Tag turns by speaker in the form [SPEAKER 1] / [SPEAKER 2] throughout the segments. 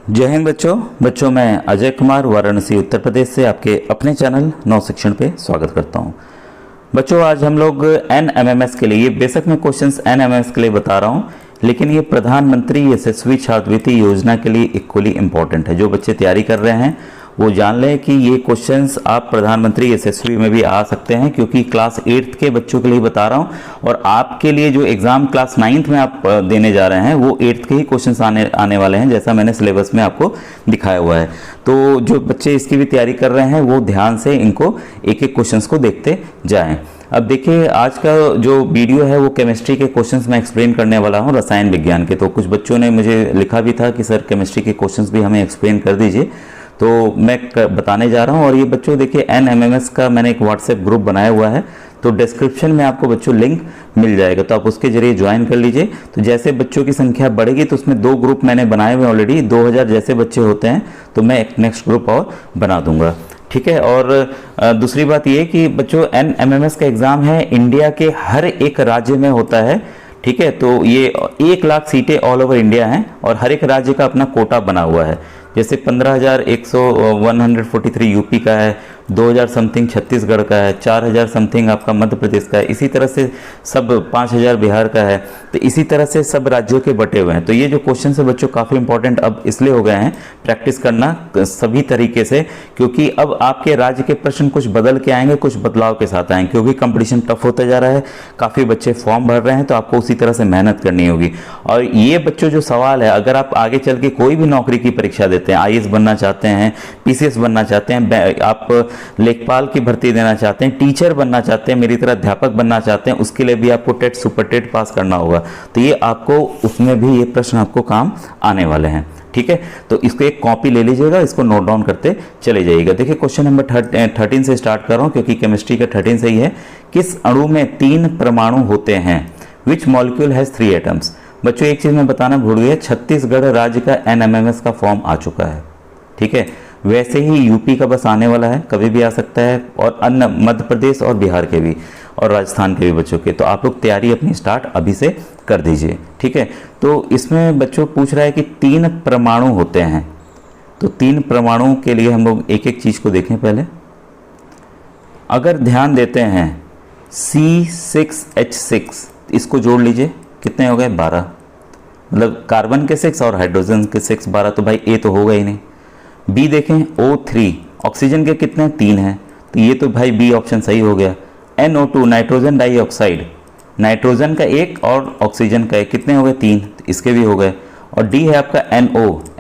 [SPEAKER 1] जय हिंद बच्चों मैं अजय कुमार वाराणसी उत्तर प्रदेश से आपके अपने चैनल नौ शिक्षण पे स्वागत करता हूं। बच्चों आज हम लोग NMMS के लिए, बेशक मैं क्वेश्चंस NMMS के लिए बता रहा हूं, लेकिन ये प्रधानमंत्री यशस्वी छात्रवृत्ति योजना के लिए इक्वली इंपॉर्टेंट है। जो बच्चे तैयारी कर रहे हैं वो जान लें कि ये क्वेश्चंस आप प्रधानमंत्री यशस्वी में भी आ सकते हैं, क्योंकि क्लास 8th के बच्चों के लिए बता रहा हूं और आपके लिए जो एग्जाम क्लास 9th में आप देने जा रहे हैं वो 8th के ही क्वेश्चंस आने वाले हैं, जैसा मैंने सिलेबस में आपको दिखाया हुआ है। तो जो बच्चे इसकी भी तैयारी कर रहे हैं वो ध्यान से इनको एक एक क्वेश्चंस को देखते जाएं। अब देखिए आज का जो वीडियो है वो केमिस्ट्री के क्वेश्चंस मैं एक्सप्लेन करने वाला हूँ, रसायन विज्ञान के। तो कुछ बच्चों ने मुझे लिखा भी था कि सर केमिस्ट्री के क्वेश्चंस भी हमें एक्सप्लेन कर दीजिए, तो मैं बताने जा रहा हूं। और ये बच्चों देखिए NMMS का मैंने एक व्हाट्सएप ग्रुप बनाया हुआ है, तो डिस्क्रिप्शन में आपको बच्चों लिंक मिल जाएगा, तो आप उसके जरिए ज्वाइन कर लीजिए। तो जैसे बच्चों की संख्या बढ़ेगी तो उसमें 2 ग्रुप मैंने बनाए हुए ऑलरेडी, 2000 जैसे बच्चे होते हैं तो मैं एक नेक्स्ट ग्रुप और बना दूंगा, ठीक है। और दूसरी बात ये कि बच्चों NMMS का एग्जाम है इंडिया के हर एक राज्य में होता है, ठीक है। तो ये 1 लाख सीटें ऑल ओवर इंडिया हैं और हर एक राज्य का अपना कोटा बना हुआ है। जैसे 15,143 यूपी का है, 2000 समथिंग छत्तीसगढ़ का है, 4000 समथिंग आपका मध्य प्रदेश का है, इसी तरह से सब 5000 बिहार का है। तो इसी तरह से सब राज्यों के बटे हुए हैं। तो ये जो क्वेश्चन है बच्चों काफ़ी इंपॉर्टेंट अब इसलिए हो गए हैं, प्रैक्टिस करना सभी तरीके से, क्योंकि अब आपके राज्य के प्रश्न कुछ बदल के आएंगे, कुछ बदलाव के साथ आएंगे, क्योंकि कंपटीशन टफ होता जा रहा है, काफ़ी बच्चे फॉर्म भर रहे हैं, तो आपको उसी तरह से मेहनत करनी होगी। और ये बच्चों जो सवाल है, अगर आप आगे चल के कोई भी नौकरी की परीक्षा देते हैं, IAS बनना चाहते हैं, PCS बनना चाहते हैं, आप लेखपाल की भर्ती देना चाहते हैं, टीचर बनना चाहते हैं, मेरी तरह अध्यापक बनना चाहते हैं, उसके लिए भी आपको टेट सुपर टेट पास करना होगा। तो ये आपको उसमें भी ये प्रश्न आपको काम आने वाले हैं, ठीक है। तो इसको एक कॉपी ले लीजिएगा, इसको नोट डाउन करते चले जाइएगा। देखिए क्वेश्चन नंबर 13 से स्टार्ट कर रहा हूँ, क्योंकि केमिस्ट्री का 13 से ही है। किस अणु में 3 परमाणु होते हैं? Which molecule has 3 atoms? बच्चों एक चीज मैं बताना भूल गया, छत्तीसगढ़ राज्य का NMMS का फॉर्म आ चुका है, ठीक है। वैसे ही यूपी का बस आने वाला है, कभी भी आ सकता है, और अन्य मध्य प्रदेश और बिहार के भी और राजस्थान के भी बच्चों के। तो आप लोग तैयारी अपनी स्टार्ट अभी से कर दीजिए, ठीक है। तो इसमें बच्चों पूछ रहा है कि 3 परमाणु होते हैं, तो 3 परमाणु के लिए हम लोग एक एक चीज को देखें पहले। अगर ध्यान देते हैं C6H6, इसको जोड़ लीजिए, कितने हो गए? 12, मतलब कार्बन के 6 और हाइड्रोजन के 6, 12। तो भाई A तो होगा ही नहीं। B देखें O3, ऑक्सीजन के कितने? 3 हैं, तो ये तो भाई B ऑप्शन सही हो गया। NO2 नाइट्रोजन डाइऑक्साइड, नाइट्रोजन का 1 और ऑक्सीजन का 1, कितने हो गए? 3, तो इसके भी हो गए। और D है आपका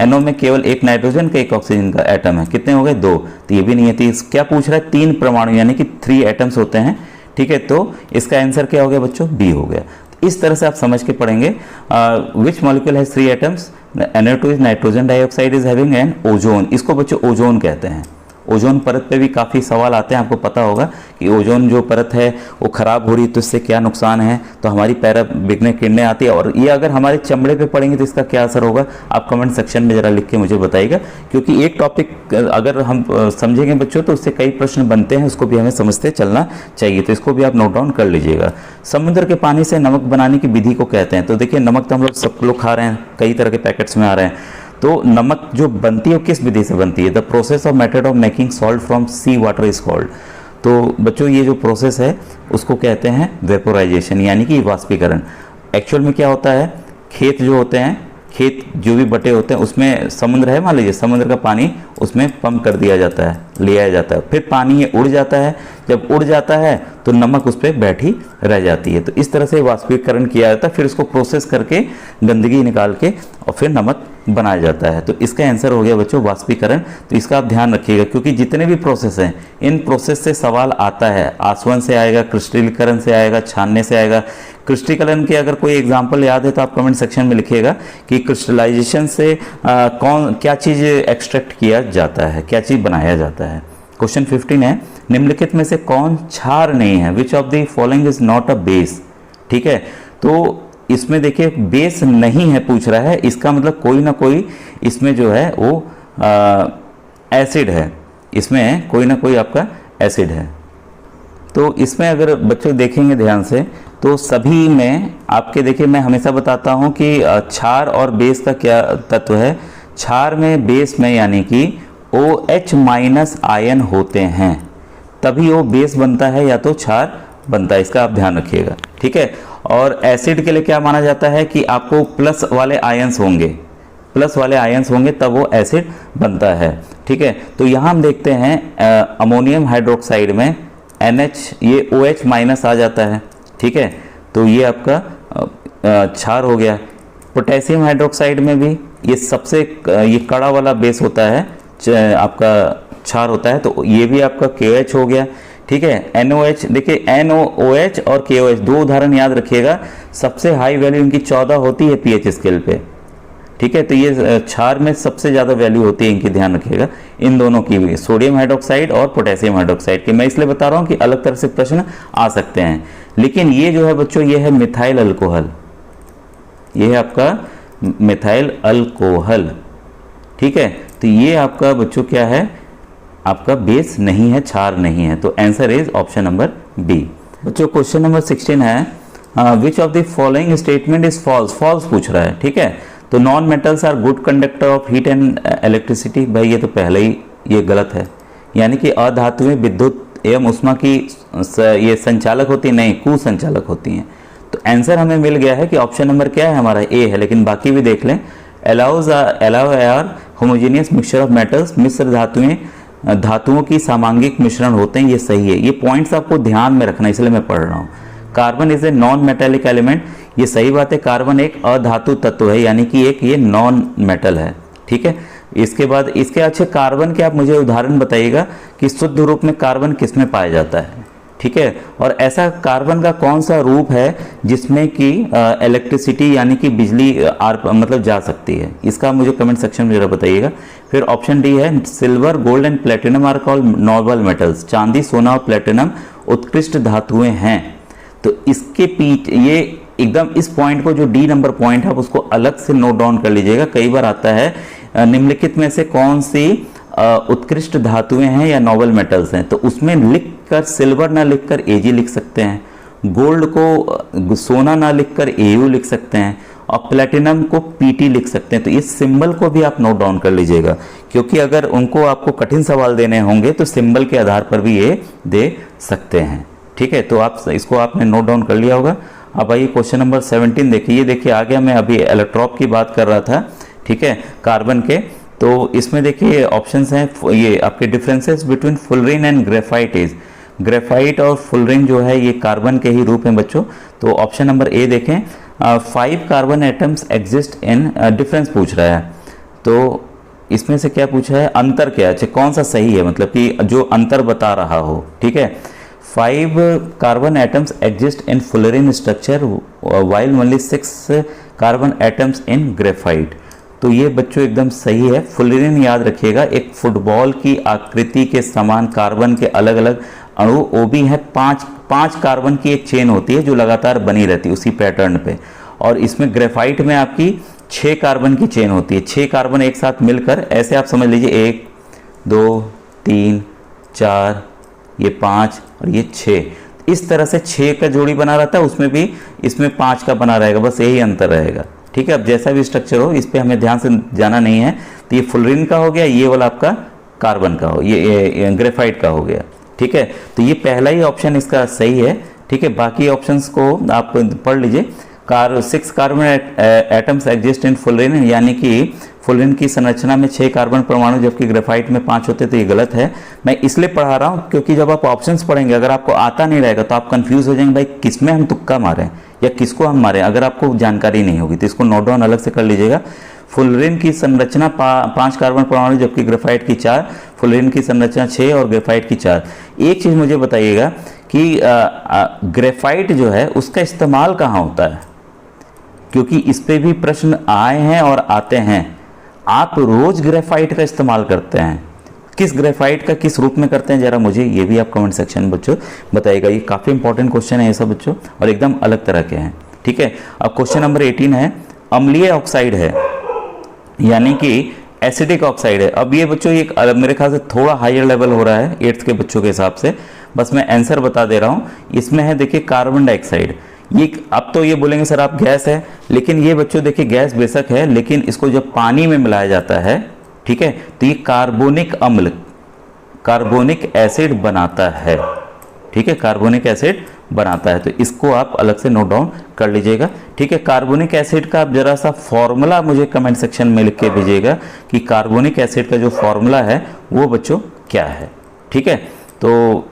[SPEAKER 1] NO में केवल 1 नाइट्रोजन का 1 ऑक्सीजन का एटम है, कितने हो गए? 2, तो ये भी नहीं है। तो क्या पूछ रहा है? 3 परमाणु यानी कि 3 एटम्स होते हैं, ठीक है। तो इसका आंसर क्या हो गया बच्चों? B हो गया। इस तरह से आप समझ के पढ़ेंगे। Which molecule has 3 atoms? NO2 is nitrogen dioxide is having an ozone, इसको बच्चों ओजोन कहते हैं। ओजोन परत पे भी काफ़ी सवाल आते हैं, आपको पता होगा कि ओजोन जो परत है वो खराब हो रही है तो इससे क्या नुकसान है, तो हमारी पैराबिगने किरणें आती है, और ये अगर हमारे चमड़े पे पड़ेंगे तो इसका क्या असर होगा, आप कमेंट सेक्शन में ज़रा लिख के मुझे बताइएगा। क्योंकि एक टॉपिक अगर हम समझेंगे बच्चों तो उससे कई प्रश्न बनते हैं, उसको भी हमें समझते चलना चाहिए, तो इसको भी आप नोट डाउन कर लीजिएगा। समुद्र के पानी से नमक बनाने की विधि को कहते हैं? तो देखिए नमक तो हम लोग सब लोग खा रहे हैं, कई तरह के पैकेट्स में आ रहे हैं, तो नमक जो बनती है वो किस विधि से बनती है? The process of method of making salt from sea water is called. तो बच्चों ये जो प्रोसेस है उसको कहते हैं वेपोराइजेशन, यानी कि वाष्पीकरण। एक्चुअल में क्या होता है, खेत जो होते हैं, खेत जो भी बटे होते हैं उसमें समुद्र है, मान लीजिए समुद्र का पानी उसमें पंप कर दिया जाता है, लिया जाता है, फिर पानी ये उड़ जाता है, जब उड़ जाता है तो नमक उस पर बैठी रह जाती है। तो इस तरह से वाष्पीकरण किया जाता है, फिर उसको प्रोसेस करके गंदगी निकाल के और फिर नमक बनाया जाता है। तो इसका आंसर हो गया बच्चों वाष्पीकरण। तो इसका आप ध्यान रखिएगा, क्योंकि जितने भी प्रोसेस हैं इन प्रोसेस से सवाल आता है। आसवन से आएगा, क्रिस्टलीकरण से आएगा, छानने से आएगा। क्रिस्टलीकरण के अगर कोई एग्जाम्पल याद है तो आप कमेंट सेक्शन में लिखिएगा कि क्रिस्टलाइजेशन से क्या चीज़ एक्सट्रैक्ट किया जाता है, क्या चीज़ बनाया जाता है। क्वेश्चन 15 है, निम्नलिखित में से कौन क्षार नहीं है? Which of the following is not a base, ठीक है। तो इसमें देखिए बेस नहीं है पूछ रहा है, इसका मतलब कोई ना कोई इसमें जो है वो एसिड है, इसमें कोई ना कोई आपका एसिड है। तो इसमें अगर बच्चों देखेंगे ध्यान से तो सभी में आपके, देखिए मैं हमेशा बताता हूँ कि क्षार और बेस का क्या तत्व है। क्षार में बेस में यानी कि OH माइनस आयन होते हैं, तभी वो बेस बनता है या तो क्षार बनता है, इसका आप ध्यान रखिएगा, ठीक है। और एसिड के लिए क्या माना जाता है कि आपको प्लस वाले आयंस होंगे, प्लस वाले आयंस होंगे तब वो एसिड बनता है, ठीक है। तो यहाँ हम देखते हैं अमोनियम हाइड्रोक्साइड में NH ये OH माइनस आ जाता है, ठीक है, तो ये आपका क्षार हो गया। पोटेशियम हाइड्रोक्साइड में भी ये सबसे ये कड़ा वाला बेस होता है, आपका क्षार होता है, तो ये भी आपका KOH हो गया, ठीक है। NOH देखिए, NOOH और KOH दो उदाहरण याद रखिएगा, सबसे हाई वैल्यू इनकी 14 होती है pH स्केल पे, ठीक है। तो ये क्षार में सबसे ज़्यादा वैल्यू होती है इनकी, ध्यान रखिएगा इन दोनों की भी, सोडियम हाइड्रोक्साइड और पोटेशियम हाइड्रोक्साइड की। मैं इसलिए बता रहा हूँ कि अलग तरह से प्रश्न आ सकते हैं। लेकिन ये जो है बच्चों, ये है मिथाइल अल्कोहल, ये है आपका मिथाइल अल्कोहल, ठीक है। तो ये आपका बच्चों क्या है, आपका बेस नहीं है, क्षार नहीं है, तो answer is option number B. बच्चों क्वेश्चन नंबर 16 है which of the following statement is false, false पूछ रहा है, ठीक है। तो non metals are good conductor of heat and electricity, भाई ये तो पहले ही ये गलत है, यानी कि अधातुएं विद्युत एवं उष्मा की ये संचालक होती नहीं, कुसंचालक होती हैं। तो आंसर हमें मिल गया है कि ऑप्शन नंबर क्या है हमारा, ए है। लेकिन बाकी भी देख लें, alloy are homogeneous mixture of metals, मिश्र धातुओं की सामांगिक मिश्रण होते हैं, ये सही है। ये पॉइंट्स आपको ध्यान में रखना, इसलिए मैं पढ़ रहा हूँ। Carbon is a non metallic element, ये सही बात है, कार्बन एक अधातु तत्व है, यानी कि एक ये नॉन मेटल है, ठीक है। इसके बाद इसके अच्छे कार्बन के आप मुझे उदाहरण बताइएगा कि शुद्ध रूप में कार्बन किसमें पाया जाता है, ठीक है। और ऐसा कार्बन का कौन सा रूप है जिसमें कि इलेक्ट्रिसिटी यानी कि बिजली मतलब जा सकती है, इसका मुझे कमेंट सेक्शन में जरा बताइएगा। फिर ऑप्शन डी है silver gold and platinum are called noble metals, चांदी सोना और प्लेटिनम उत्कृष्ट धातुएं हैं। तो इसके पीछे ये एकदम इस पॉइंट को, जो डी नंबर पॉइंट है, उसको अलग से नोट डाउन कर लीजिएगा। कई बार आता है निम्नलिखित में से कौन सी उत्कृष्ट धातुएं हैं या नोबल मेटल्स हैं, तो उसमें लिखकर सिल्वर ना लिखकर Ag लिख सकते हैं, गोल्ड को सोना ना लिखकर Au लिख सकते हैं, और प्लेटिनम को Pt लिख सकते हैं। तो इस सिंबल को भी आप नोट डाउन कर लीजिएगा, क्योंकि अगर उनको आपको कठिन सवाल देने होंगे तो सिंबल के आधार पर भी ये दे सकते हैं, ठीक है। तो आप इसको आपने नोट डाउन कर लिया होगा। अब आइए क्वेश्चन नंबर 17 देखिए, ये देखिए आ गया, मैं अभी एलोट्रॉप की बात कर रहा था, ठीक है, कार्बन के। तो इसमें देखिए ऑप्शंस हैं, ये आपके differences between fullerene and graphite is, graphite और फुलरिन जो है ये कार्बन के ही रूप हैं बच्चों। तो ऑप्शन नंबर ए देखें, 5 carbon atoms exist in, difference पूछ रहा है, तो इसमें से क्या पूछा है, अंतर क्या है, कौन सा सही है, मतलब कि जो अंतर बता रहा हो, ठीक है। 5 carbon atoms exist in fullerene structure while only 6 carbon atoms in graphite. तो ये बच्चों एकदम सही है। फुलरिन याद रखिएगा, एक फुटबॉल की आकृति के समान कार्बन के अलग अलग अणु, वो भी है 5 कार्बन की एक चेन होती है जो लगातार बनी रहती है उसी पैटर्न पे। और इसमें ग्रेफाइट में आपकी 6 कार्बन की चेन होती है, 6 कार्बन एक साथ मिलकर, ऐसे आप समझ लीजिए 1 2 3 4, ये 5 और ये 6, इस तरह से 6 का जोड़ी बना रहता है, उसमें भी इसमें 5 का बना रहेगा, बस यही अंतर रहेगा, ठीक है। अब जैसा भी स्ट्रक्चर हो, इस पे हमें ध्यान से जाना नहीं है। तो ये फुलरिन का हो गया, ये वाला आपका कार्बन का हो, ये ग्रेफाइट का हो गया, ठीक है। तो ये पहला ही ऑप्शन इसका सही है, ठीक है। बाकी ऑप्शंस को आप पढ़ लीजिए। 6 carbon atoms exist in fullerene, यानी कि फुलरिन की संरचना में 6 कार्बन परमाणु जबकि ग्रेफाइट में 5 होते, तो ये गलत है। मैं इसलिए पढ़ा रहा हूँ क्योंकि जब आप ऑप्शंस पढ़ेंगे, अगर आपको आता नहीं रहेगा तो आप कंफ्यूज हो जाएंगे, भाई किसमें हम तुक्का मारें या किसको हम मारें, अगर आपको जानकारी नहीं होगी। तो इसको नोट डाउन अलग से कर लीजिएगा। फुलरिन की संरचना 5 कार्बन परमाणु जबकि ग्रेफाइट की 4, फुलरिन की संरचना 6 और ग्रेफाइट की 4। एक चीज़ मुझे बताइएगा कि ग्रेफाइट जो है उसका इस्तेमाल कहाँ होता है, क्योंकि इस पे भी प्रश्न आए हैं और आते हैं। आप रोज ग्रेफाइट का इस्तेमाल करते हैं, किस ग्रेफाइट का किस रूप में करते हैं, जरा मुझे ये भी आप कमेंट सेक्शन में बच्चों बताइएगा। ये काफ़ी इंपॉर्टेंट क्वेश्चन है ये सब बच्चों, और एकदम अलग तरह के हैं, ठीक है। अब क्वेश्चन नंबर 18 है, अम्लीय ऑक्साइड है यानी कि एसिडिक ऑक्साइड है। अब ये बच्चों एक मेरे ख्याल से थोड़ा हायर लेवल हो रहा है 8th के बच्चों के हिसाब से, बस मैं आंसर बता दे रहा हूँ। इसमें है देखिए कार्बन डाइऑक्साइड, ये अब तो ये बोलेंगे सर आप गैस है, लेकिन ये बच्चों देखिए गैस बेशक है, लेकिन इसको जब पानी में मिलाया जाता है, ठीक है, तो ये कार्बोनिक अम्ल, कार्बोनिक एसिड बनाता है, ठीक है, कार्बोनिक एसिड बनाता है। तो इसको आप अलग से नोट डाउन कर लीजिएगा, ठीक है। कार्बोनिक एसिड का आप जरा सा फॉर्मूला मुझे कमेंट सेक्शन में लिख के भेजिएगा कि कार्बोनिक एसिड का जो फॉर्मूला है वो बच्चों क्या है, ठीक है। तो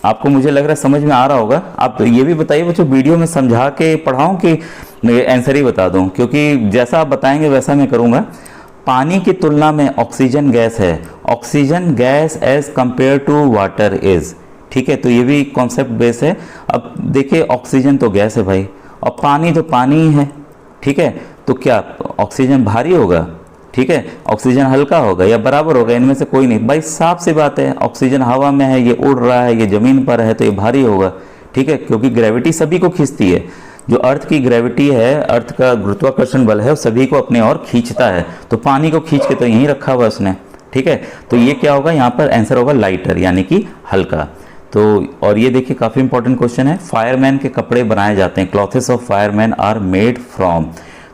[SPEAKER 1] आपको मुझे लग रहा है समझ में आ रहा होगा। आप ये भी बताइए बच्चों, वीडियो में समझा के पढ़ाऊं कि आंसर ही बता दूं, क्योंकि जैसा आप बताएंगे वैसा मैं करूंगा। पानी की तुलना में ऑक्सीजन गैस है, oxygen gas as compare to water is, ठीक है। तो ये भी कॉन्सेप्ट बेस है। अब देखिए ऑक्सीजन तो गैस है भाई, और पानी तो पानी ही है, ठीक है। तो क्या ऑक्सीजन भारी होगा, ठीक है, ऑक्सीजन हल्का होगा या बराबर होगा, इनमें से कोई नहीं भाई, साफ सी बात है। ऑक्सीजन हवा में है, ये उड़ रहा है, ये जमीन पर है, तो ये भारी होगा, ठीक है, क्योंकि ग्रेविटी सभी को खींचती है। जो अर्थ की ग्रेविटी है, अर्थ का गुरुत्वाकर्षण बल है, वो सभी को अपने ओर खींचता है। तो पानी को खींच के तो यहीं रखा हुआ उसने, ठीक है। तो ये क्या होगा, यहाँ पर आंसर होगा लाइटर, यानी कि हल्का। तो और ये देखिए काफ़ी इंपॉर्टेंट क्वेश्चन है, फायरमैन के कपड़े बनाए जाते हैं, clothes of fireman are made from.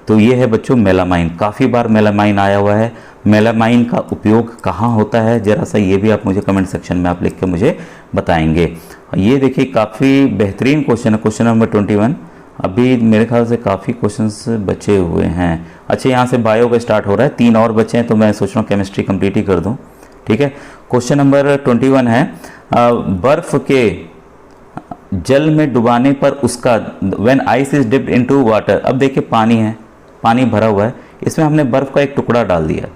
[SPEAKER 1] तो ये है बच्चों मेलामाइन, काफ़ी बार मेलामाइन आया हुआ है। मेलामाइन का उपयोग कहाँ होता है, जरा सा ये भी आप मुझे कमेंट सेक्शन में आप लिख के मुझे बताएंगे। ये देखिए काफ़ी बेहतरीन क्वेश्चन है, क्वेश्चन नंबर 21। अभी मेरे ख्याल से काफ़ी क्वेश्चंस बचे हुए हैं। अच्छा, यहाँ से बायो का स्टार्ट हो रहा है, 3 और बचे हैं, तो मैं सोच रहा हूँ केमिस्ट्री कंप्लीट ही कर दूँ, ठीक है। क्वेश्चन नंबर 21 है, बर्फ के जल में डुबाने पर उसका, when ice is dipped into water. अब देखिए पानी है, पानी भरा हुआ है, इसमें हमने बर्फ का एक टुकड़ा डाल दिया,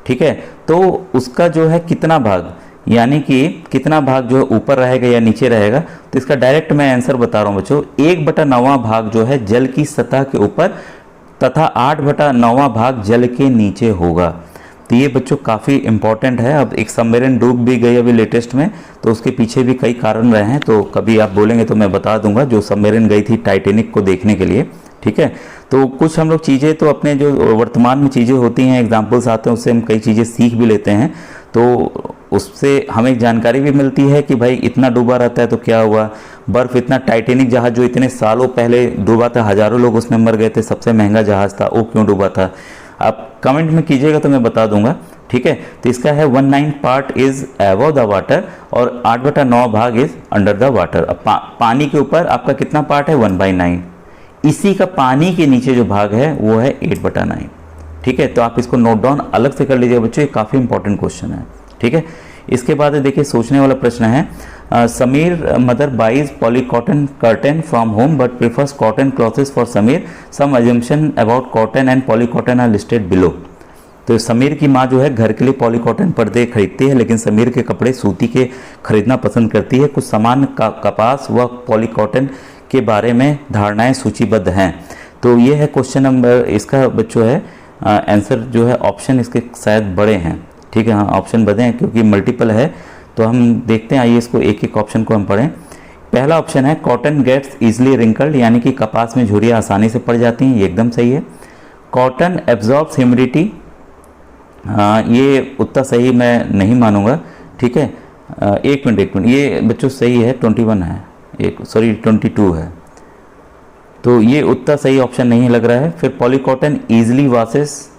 [SPEAKER 1] ठीक है। तो उसका जो है कितना भाग, यानी कि कितना भाग जो है ऊपर रहेगा या नीचे रहेगा, तो इसका डायरेक्ट मैं आंसर बता रहा हूँ बच्चों। 1/9 भाग जो है जल की सतह के ऊपर तथा 8/9 भाग जल के नीचे होगा। तो ये बच्चों काफ़ी इंपॉर्टेंट है। अब एक सबमरीन डूब भी गई अभी लेटेस्ट में, तो उसके पीछे भी कई कारण रहे हैं, तो कभी आप बोलेंगे तो मैं बता दूंगा। जो सबमरीन गई थी टाइटेनिक को देखने के लिए, ठीक है। तो कुछ हम लोग चीज़ें तो अपने जो वर्तमान में चीज़ें होती हैं, एग्जाम्पल्स आते हैं, उससे हम कई चीज़ें सीख भी लेते हैं, तो उससे हमें जानकारी भी मिलती है कि भाई इतना डूबा रहता है तो क्या हुआ। बर्फ़ इतना, टाइटेनिक जहाज़ जो इतने सालों पहले डूबा था, हज़ारों लोग उसमें मर गए थे, सबसे महंगा जहाज़ था, वो क्यों डूबा था, आप कमेंट में कीजिएगा तो मैं बता दूंगा, ठीक है। तो इसका है 1/9 part is above the water और 8/9 भाग इज अंडर द वाटर। अब पानी के ऊपर आपका कितना पार्ट है, 1/9। इसी का पानी के नीचे जो भाग है वो है 8/9, ठीक है। तो आप इसको नोट डाउन अलग से कर लीजिए बच्चों, ये काफ़ी इंपॉर्टेंट क्वेश्चन है, ठीक है। इसके बाद देखिए सोचने वाला प्रश्न है, Sameer mother buys polycotton curtain from home but prefers cotton clothes for Sameer, some assumption about cotton and polycotton are listed below. तो समीर की माँ जो है घर के लिए पॉलीकॉटन पर्दे खरीदती है, लेकिन समीर के कपड़े सूती के खरीदना पसंद करती है। कुछ समान कपास व पॉलीकॉटन के बारे में धारणाएं सूचीबद्ध हैं। तो ये है क्वेश्चन नंबर, इसका बच्चों है आंसर जो है ऑप्शन इसके शायद बड़े हैं, ठीक है। हाँ, ऑप्शन बड़े हैं क्योंकि मल्टीपल है, तो हम देखते हैं, आइए इसको एक एक ऑप्शन को हम पढ़ें। पहला ऑप्शन है कॉटन गेट्स इजिली रिंकल्ड, यानी कि कपास में झुर्रियाँ आसानी से पड़ जाती हैं, ये एकदम सही है। कॉटन एब्जॉर्ब्स ह्यूमिडिटी, ये उतना सही मैं नहीं मानूंगा, ठीक है। एक मिनट, ये बच्चों सही है, 21 है, 22 है, तो ये उतना सही ऑप्शन नहीं लग रहा है। फिर पॉलीकॉटन ईजिली वॉशेस,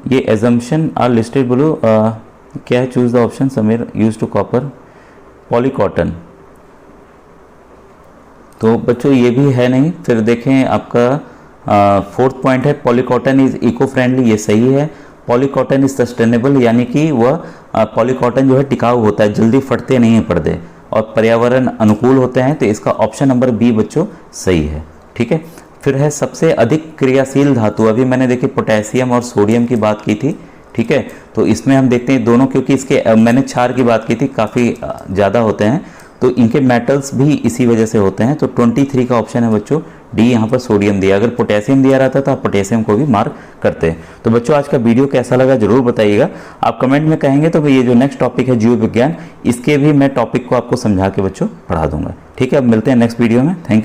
[SPEAKER 1] ये एजम्पशन आर लिस्टेड बिलो, क्या है, choose the option Sameer use to copper polycotton, तो बच्चों ये भी है नहीं। फिर देखें आपका 4th पॉइंट है पॉलीकॉटन इज इको फ्रेंडली, ये सही है। पॉलीकॉटन इज सस्टेनेबल, यानी कि वह पॉलीकॉटन जो है टिकाऊ होता है, जल्दी फटते नहीं हैं पर्दे, और पर्यावरण अनुकूल होते हैं, तो इसका ऑप्शन नंबर बी बच्चों सही है, ठीक है। फिर है सबसे अधिक क्रियाशील धातु, अभी मैंने देखिए पोटेशियम और सोडियम की बात की थी, ठीक है। तो इसमें हम देखते हैं दोनों, क्योंकि इसके मैंने क्षार की बात की थी, काफ़ी ज़्यादा होते हैं, तो इनके मेटल्स भी इसी वजह से होते हैं। तो 23 का ऑप्शन है बच्चों डी, यहाँ पर सोडियम दिया, अगर पोटेशियम दिया रहता तो आप पोटेशियम को भी मार्क करते हैं। तो बच्चों आज का वीडियो कैसा लगा जरूर बताइएगा, आप कमेंट में कहेंगे तो ये जो नेक्स्ट टॉपिक है जीव विज्ञान, इसके भी मैं टॉपिक को आपको समझा के बच्चों पढ़ा दूंगा, ठीक है। अब मिलते हैं नेक्स्ट वीडियो में, थैंक यू।